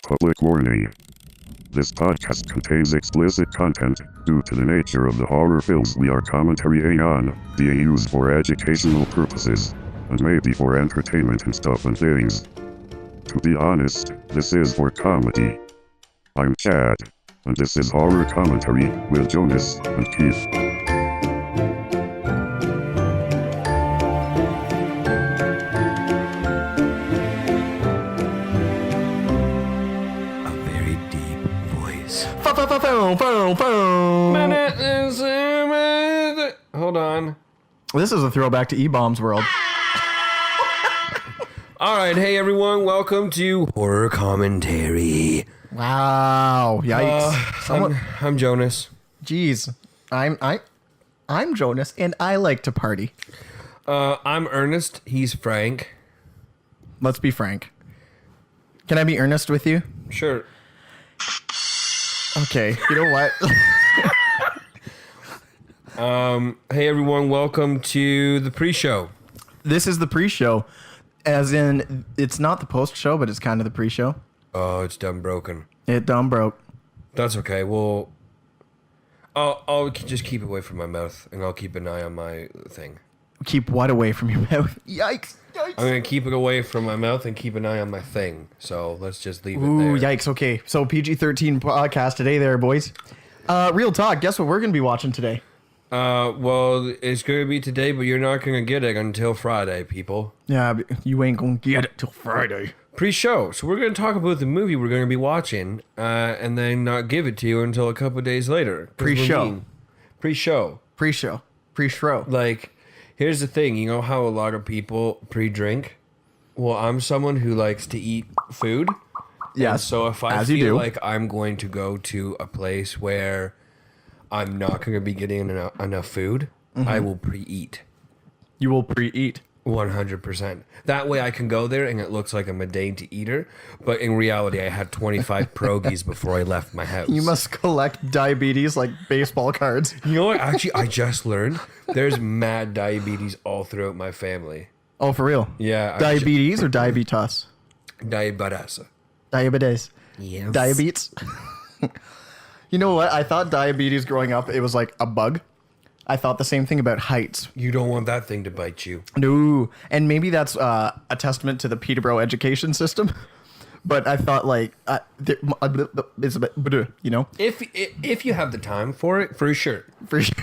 Public warning. This podcast contains explicit content due to the nature of the horror films we are commentarying on, being used for educational purposes, and maybe for entertainment and stuff and things. To be honest, this is for comedy. I'm Chad, and this is Horror Commentary with Jonas and Keith. Hold on. This is a throwback to E-Bombs World. All right, hey everyone, welcome to Horror Commentary. Wow! Yikes! I'm Jonas. Jeez, I'm Jonas, and I like to party. I'm Ernest. He's Frank. Let's be frank. Can I be earnest with you? Sure. Okay. You know what? Hey everyone, welcome to the pre-show. This is the pre-show, as in it's not the post-show, but it's kind of the pre-show. Oh, it's done broken. It done broke. That's okay. Well, I'll just keep it away from my mouth, and I'll keep an eye on my thing. Keep what away from your mouth? Yikes! Yikes! I'm gonna keep it away from my mouth and keep an eye on my thing. So let's just leave it there. Ooh, yikes! Okay, so PG-13 podcast today, there, boys. Real talk. Guess what we're gonna be watching today? Well, it's gonna be today, but you're not gonna get it until Friday, people. Yeah, but you ain't gonna get it till Friday. Pre-show. So we're gonna talk about the movie we're gonna be watching, and then not give it to you until a couple of days later. Pre-show. Pre-show. Pre-show. Pre-show. Like, here's the thing. You know how a lot of people pre-drink? Well, I'm someone who likes to eat food. Yeah. So if I feel like I'm going to go to a place where I'm not going to be getting enough food, I will pre-eat. You will pre-eat. 100%. That way I can go there and it looks like I'm a dainty eater, but in reality I had 25 pierogies before I left my house. You must collect diabetes like baseball cards. You know what? Actually, I just learned there's mad diabetes all throughout my family. Oh, for real? Yeah. Diabetes or diabetes? Diabetes. Diabetes. Yes. Diabetes. You know what? I thought diabetes growing up, it was like a bug. I thought the same thing about heights. You don't want that thing to bite you. No. And maybe that's a testament to the Peterborough education system. But I thought like, it's a bit, you know? If you have the time for it, for sure. For sure.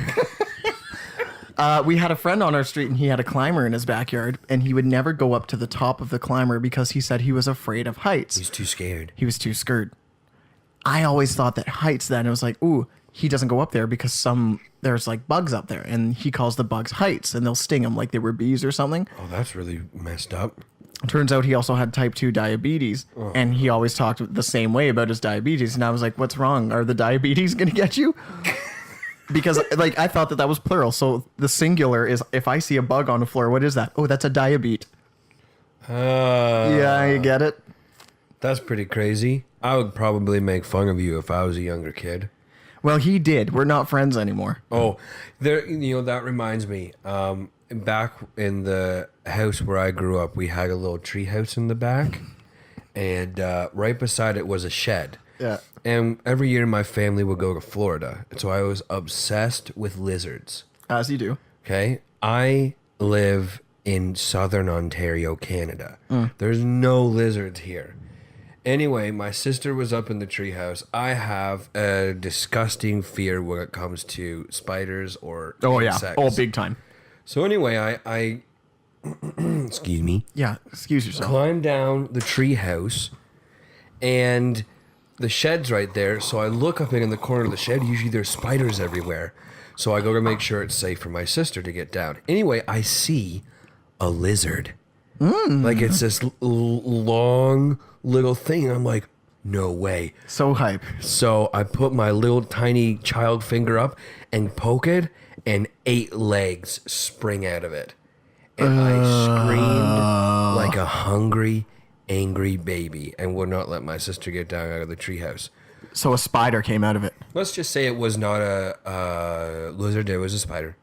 We had a friend on our street and he had a climber in his backyard and he would never go up to the top of the climber because he said he was afraid of heights. He's too scared. He was too scared. I always thought that heights then, it was like, ooh, he doesn't go up there because there's like bugs up there and he calls the bugs heights and they'll sting him like they were bees or something. Oh, that's really messed up. Turns out he also had type 2 diabetes and he always talked the same way about his diabetes. And I was like, what's wrong? Are the diabetes going to get you? Because like I thought that was plural. So the singular is if I see a bug on the floor, what is that? Oh, that's a diabetes. Yeah, you get it? That's pretty crazy. I would probably make fun of you if I was a younger kid. Well, he did. We're not friends anymore. Oh, there. You know, that reminds me. Back in the house where I grew up, we had a little tree house in the back, and right beside it was a shed. Yeah. And every year my family would go to Florida, and so I was obsessed with lizards. As you do. Okay, I live in southern Ontario, Canada. There's no lizards here. Anyway, my sister was up in the treehouse. I have a disgusting fear when it comes to spiders or insects. Yeah. Oh, big time. So anyway, I excuse me. Yeah, excuse yourself. Climbed down the treehouse, and the shed's right there. So I look up in the corner of the shed. Usually there's spiders everywhere. So I go to make sure it's safe for my sister to get down. Anyway, I see a lizard. Like it's this long little thing. I'm like, no way. So hype. So I put my little tiny child finger up and poke it, and 8 legs spring out of it. And I screamed like a hungry, angry baby and would not let my sister get down out of the treehouse. So a spider came out of it. Let's just say it was not a lizard, it was a spider.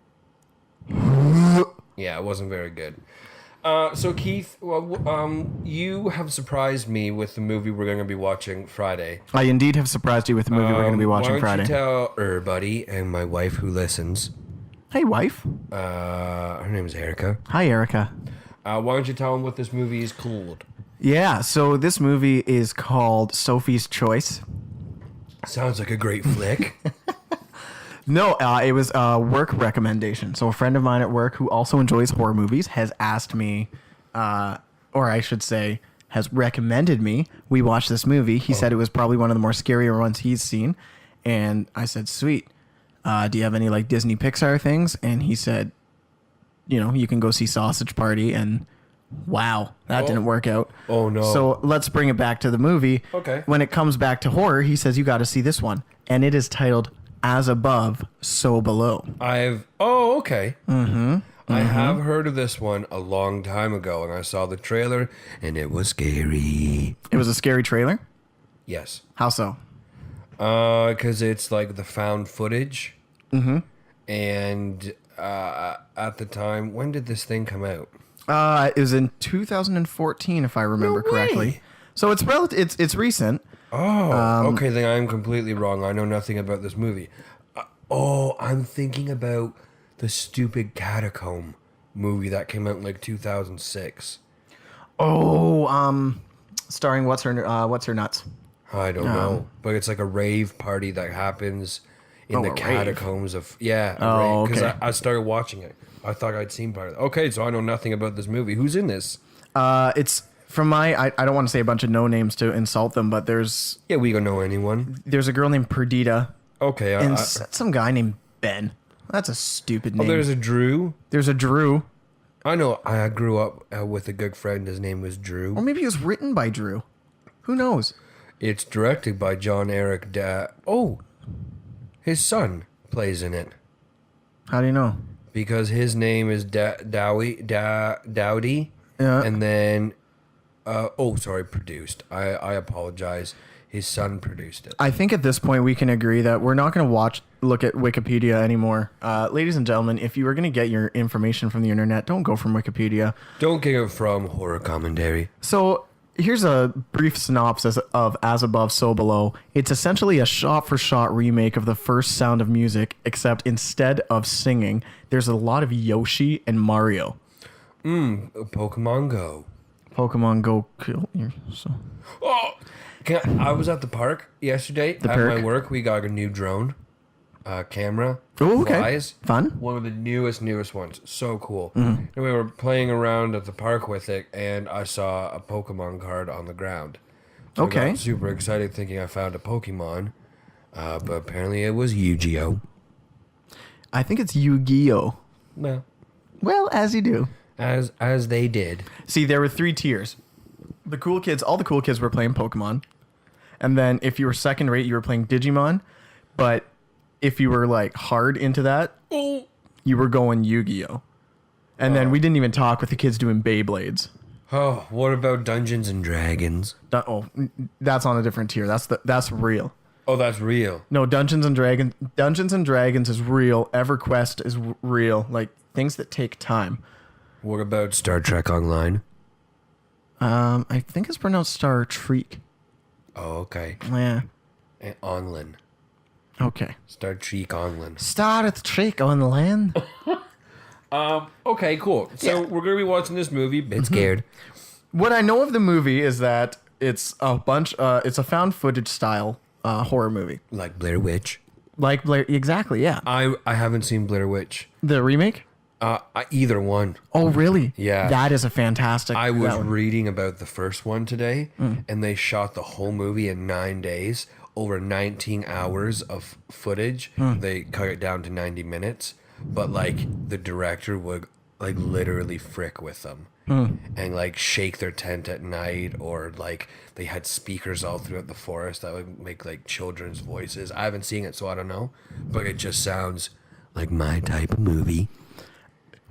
Yeah, it wasn't very good. So Keith, you have surprised me with the movie we're going to be watching Friday. I indeed have surprised you with the movie we're going to be watching Why don't Friday. you tell everybody and my wife who listens, Hey, wife. her name is Erica. Hi, Erica. Why don't you tell them what this movie is called? Yeah, so this movie is called Sophie's Choice. Sounds like a great flick. No, it was a work recommendation. So a friend of mine at work who also enjoys horror movies has asked me, or I should say, has recommended me. We watched this movie. He said it was probably one of the more scarier ones he's seen. And I said, sweet. Do you have any like Disney Pixar things? And he said, you can go see Sausage Party. And wow, that didn't work out. Oh, no. So let's bring it back to the movie. Okay. When it comes back to horror, he says, you got to see this one. And it is titled As Above, So Below. Okay. I have heard of this one a long time ago, and I saw the trailer, and it was scary. It was a scary trailer? Yes. How so? Because it's like the found footage. And at the time, when did this thing come out? It was in 2014, if I remember No way. correctly. So it's recent. Okay, then I'm completely wrong. I know nothing about this movie. I'm thinking about the stupid Catacomb movie that came out in like 2006. Starring what's her nuts? I don't know, but it's like a rave party that happens in the a rave. catacombs of because okay. I started watching it. I thought I'd seen part of it. Okay, so I know nothing about this movie. Who's in this? It's from I don't want to say a bunch of no names to insult them, but there's Yeah, we don't know anyone. a girl named Perdita Okay, and some guy named Ben. That's a stupid name. there's a Drew. There's a Drew, I know. I grew up with a good friend. His name was Drew. or maybe it was written by Drew. Who knows? It's directed by John Eric. His son plays in it How do you know? because his name is Dowdy. Yeah. And then, produced. I apologize. His son produced it. I think at this point we can agree that we're not going to look at Wikipedia anymore. Ladies and gentlemen, if you were going to get your information from the internet, don't go from Wikipedia. Don't get it from horror commentary. So here's a brief synopsis of As Above, So Below. It's essentially a shot-for-shot remake of the first Sound of Music, except instead of singing, there's a lot of Yoshi and Mario. Pokemon Go. Pokemon Go kill yourself. Oh, I was at the park yesterday. At park? my work, we got a new drone camera. Oh, okay. Flies. Fun. One of the newest ones. So cool. Mm-hmm. And we were playing around at the park with it, and I saw a Pokemon card on the ground. So I Okay. got super excited, thinking I found a Pokemon, but apparently it was Yu-Gi-Oh. I think it's Yu-Gi-Oh. Well, Well, as you do. as they did. See, there were 3 tiers. All the cool kids were playing Pokemon. And then if you were second rate, you were playing Digimon. But if you were like hard into that, you were going Yu-Gi-Oh. And then we didn't even talk with the kids doing Beyblades. Oh, what about Dungeons and Dragons? That's on a different tier. That's real. Oh, that's real. No, Dungeons and Dragons is real. EverQuest is real. Like things that take time. What about Star Trek Online? I think it's pronounced Star Trek. Oh, okay. Yeah. And Onlin. Okay. Star Trek Onlin. Star Trek on land. Okay, cool. So we're gonna be watching this movie. Bit scared. What I know of the movie is that it's a found footage style horror movie. Like Blair Witch. Like Blair, exactly, yeah. I haven't seen Blair Witch. The remake? Either one. Oh, really? Yeah. That is a fantastic. I was that one. reading about the first one today, and they shot the whole movie in 9 days, over 19 hours of footage. They cut it down to 90 minutes, but like the director would like literally frick with them. And like shake their tent at night, or like they had speakers all throughout the forest that would make like children's voices. I haven't seen it, so I don't know, but it just sounds like my type of movie.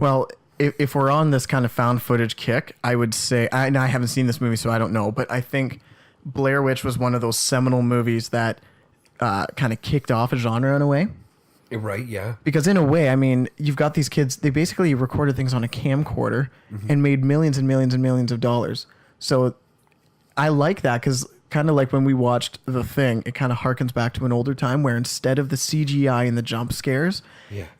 Well, if we're on this kind of found footage kick, I would say, I haven't seen this movie, so I don't know, but I think Blair Witch was one of those seminal movies that kind of kicked off a genre in a way. Right, yeah. Because in a way, I mean, you've got these kids, they basically recorded things on a camcorder and made millions and millions and millions of dollars. So I like that because kind of like when we watched The Thing, it kind of harkens back to an older time where instead of the CGI and the jump scares,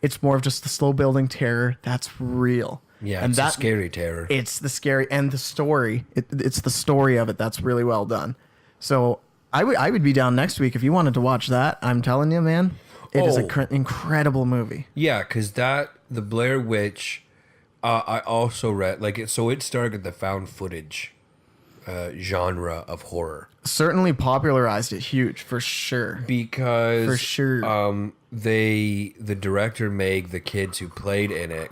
it's more of just the slow building terror that's real. Yeah, and it's a scary terror. It's the scary and the story. It's the story of it that's really well done. So I would be down next week if you wanted to watch that. I'm telling you, man. It is an incredible movie. Yeah, because the Blair Witch, I also read, like, it started the found footage genre of horror. Certainly popularized it huge, for sure. Because, for sure. the director made the kids who played in it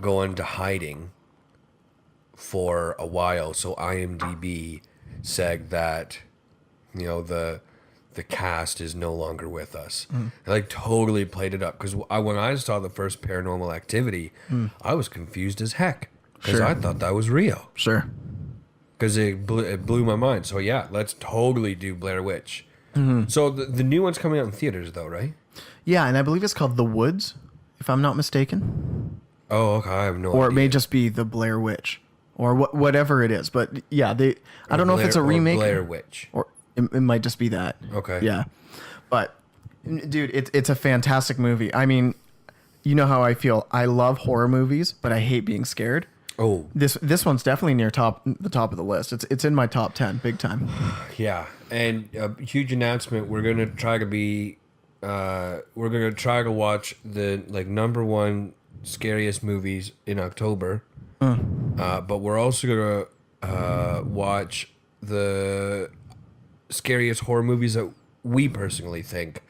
go into hiding for a while. So IMDb said that, the cast is no longer with us. They, like, totally played it up because when I saw the first Paranormal Activity, I was confused as heck because I thought that was real. Sure. Because it blew my mind. So yeah, let's totally do Blair Witch. So the new one's coming out in theaters though, right? Yeah, and I believe it's called The Woods, if I'm not mistaken. Oh, okay. I have no idea. Or it may just be The Blair Witch, or whatever it is. But yeah, I don't know if it's a remake. Blair Witch. Or it might just be that. Okay. Yeah. But, dude, it's a fantastic movie. I mean, you know how I feel. I love horror movies, but I hate being scared. Oh. This one's definitely near the top of the list. It's in my top 10, big time. Yeah. And a huge announcement. We're going to try to watch the, like, number one scariest movies in October. But we're also going to watch the scariest horror movies that we personally think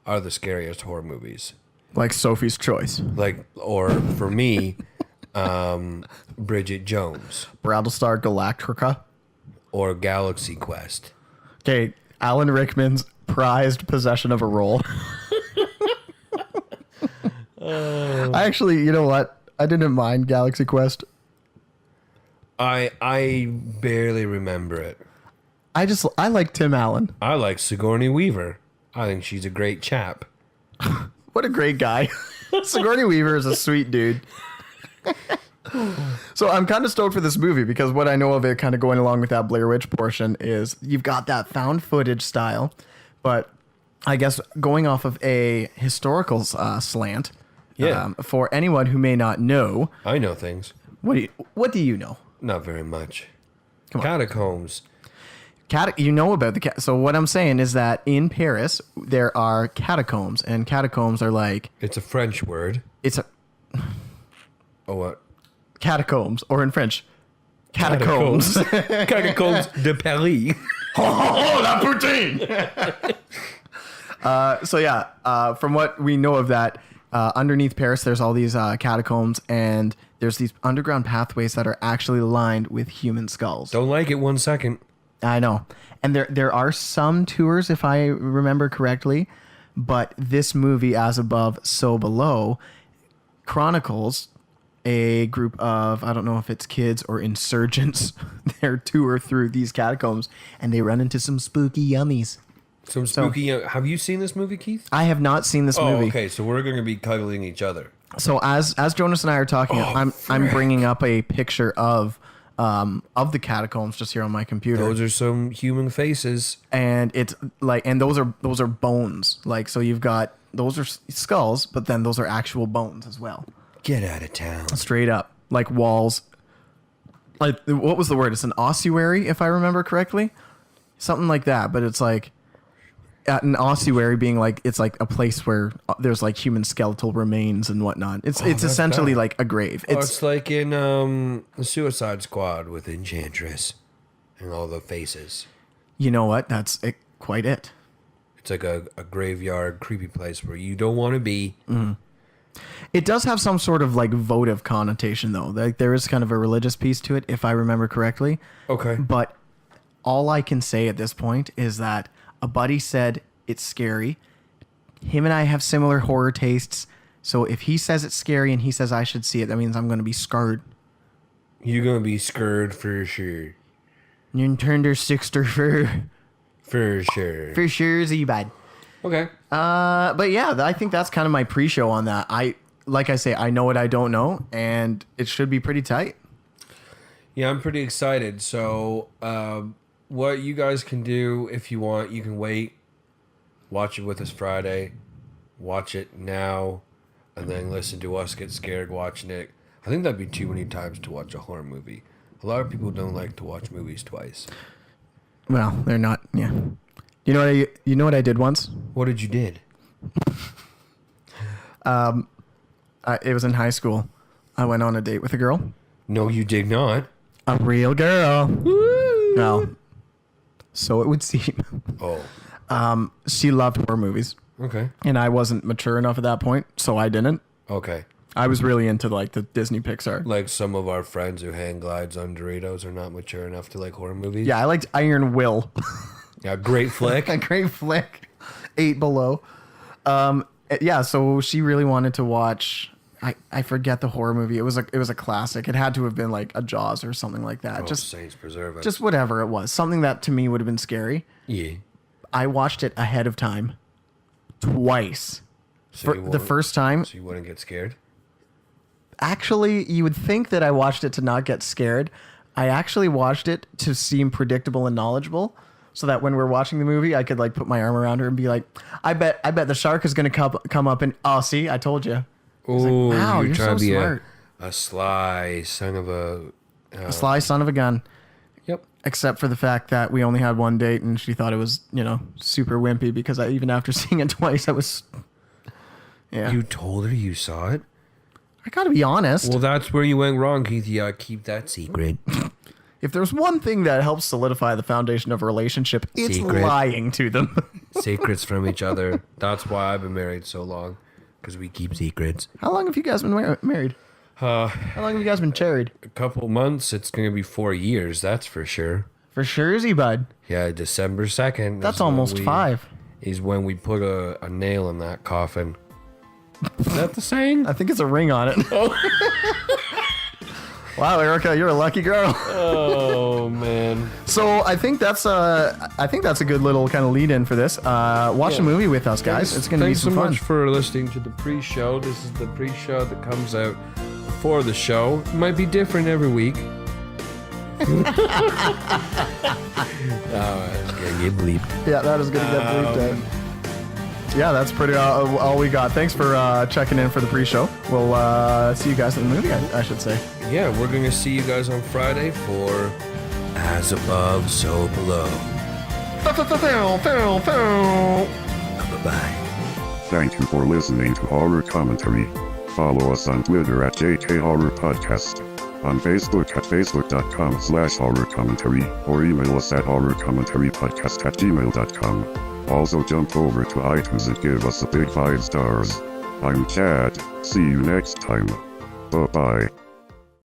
are the scariest horror movies. Like Sophie's Choice. Like, or for me, Bridget Jones. Battlestar Galactica. Or Galaxy Quest. Okay, Alan Rickman's prized possession of a role. I actually, you know what? I didn't mind Galaxy Quest. I barely remember it. I like Tim Allen. I like Sigourney Weaver. I think she's a great chap. What a great guy. Sigourney Weaver is a sweet dude. So I'm kind of stoked for this movie because what I know of it kind of going along with that Blair Witch portion is you've got that found footage style, but I guess going off of a historical slant, for anyone who may not know. I know things. What do you know? Not very much. Come on. Catacombs. You know about the so what I'm saying is that in Paris there are catacombs, and catacombs are like It's a French word. it's a Oh, what? catacombs, or in French, catacombs. Catacombs de Paris. Oh, la poutine! So yeah, from what we know of that, underneath Paris, there's all these catacombs, and there's these underground pathways that are actually lined with human skulls. Don't like it 1 second. I know. And there are some tours, if I remember correctly, but this movie, As Above, So Below, chronicles a group of, I don't know if it's kids or insurgents, their tour through these catacombs, and they run into some spooky yummies. Some spooky... have you seen this movie, Keith? I have not seen this movie. Okay, so we're going to be cuddling each other. So as Jonas and I are talking, I'm bringing up a picture of the catacombs just here on my computer. Those are some human faces. And it's like, and those are bones. Like, so you've got, those are skulls, but then those are actual bones as well. Get out of town. Straight up, like walls. Like, what was the word? It's an ossuary, if I remember correctly. Something like that, but it's like, an ossuary being like, it's like a place where there's like human skeletal remains and whatnot. It's essentially bad. like a grave. It's like in the Suicide Squad with Enchantress and all the faces. You know what? That's quite it. It's like a graveyard, creepy place where you don't want to be. Mm-hmm. It does have some sort of like votive connotation though. Like there is kind of a religious piece to it, if I remember correctly. Okay. But all I can say at this point is that a buddy said it's scary. Him and I have similar horror tastes. So if he says it's scary and he says I should see it, that means I'm going to be scarred. You're going to be scared for sure. Nintendo 64 For sure. For sure, Z-Bad. Okay. But yeah, I think that's kind of my pre-show on that. Like I say, I know what I don't know, and it should be pretty tight. Yeah, I'm pretty excited. So, what you guys can do if you want, you can wait, watch it with us Friday, watch it now, and then listen to us get scared watching it. I think that'd be too many times to watch a horror movie. A lot of people don't like to watch movies twice. Well, they're not. Yeah. You know what I did once? What did you did? It was in high school. I went on a date with a girl. No, you did not. A real girl. Woo! Well, so it would seem. Oh. She loved horror movies. Okay. And I wasn't mature enough at that point, so I didn't. Okay. I was really into like the Disney Pixar. Like some of our friends who hang glides on Doritos are not mature enough to like horror movies. Yeah, I liked Iron Will. Yeah, great flick. A great flick. 8 Below. Yeah, so she really wanted to watch. I forget the horror movie. It was a classic. It had to have been like a Jaws or something like that. Oh, just Saints preserve us. just whatever it was. Something that to me would have been scary. Yeah. I watched it ahead of time. Twice. So For the first time. So you wouldn't get scared? Actually, you would think that I watched it to not get scared. I actually watched it to seem predictable and knowledgeable, so that when we're watching the movie, I could like put my arm around her and be like, "I bet the shark is going to come up and oh, see, I told you." Oh, like, wow, you're trying so to be smart. a sly son of a. A sly son of a gun. Yep. Except for the fact that we only had one date and she thought it was, super wimpy because even after seeing it twice, I was. Yeah. You told her you saw it? I gotta be honest. Well, that's where you went wrong, Keith. You gotta keep that secret. If there's one thing that helps solidify the foundation of a relationship, it's Secret. lying to them. Secrets from each other. That's why I've been married so long. Because we keep secrets. How long have you guys been married? How long have you guys been married? A couple months. It's going to be 4 years. That's for sure. For sure, is he, bud? Yeah, December 2nd. That's almost 5. Is when we put a nail in that coffin. Is that the saying? I think it's a ring on it. Wow, Erica, you're a lucky girl. Oh man. So I think that's a good little kind of lead in for this. Watch the movie with us, guys. It's going to be some fun. Thanks so much for listening to the pre-show. This is the pre-show that comes out before the show. It might be different every week. It's gonna get bleeped. Yeah, that is going to get bleeped out. Yeah, that's pretty all we got. Thanks for checking in for the pre-show. We'll see you guys in the movie, I should say. Yeah, we're going to see you guys on Friday for As Above, So Below. Bye-bye. Thank you for listening to Horror Commentary. Follow us on Twitter at JK Horror Podcast, on Facebook at facebook.com/horror commentary, or email us at horrorcommentarypodcast@gmail.com. Also jump over to iTunes and give us a big 5 stars. I'm Chad. See you next time. Bye-bye.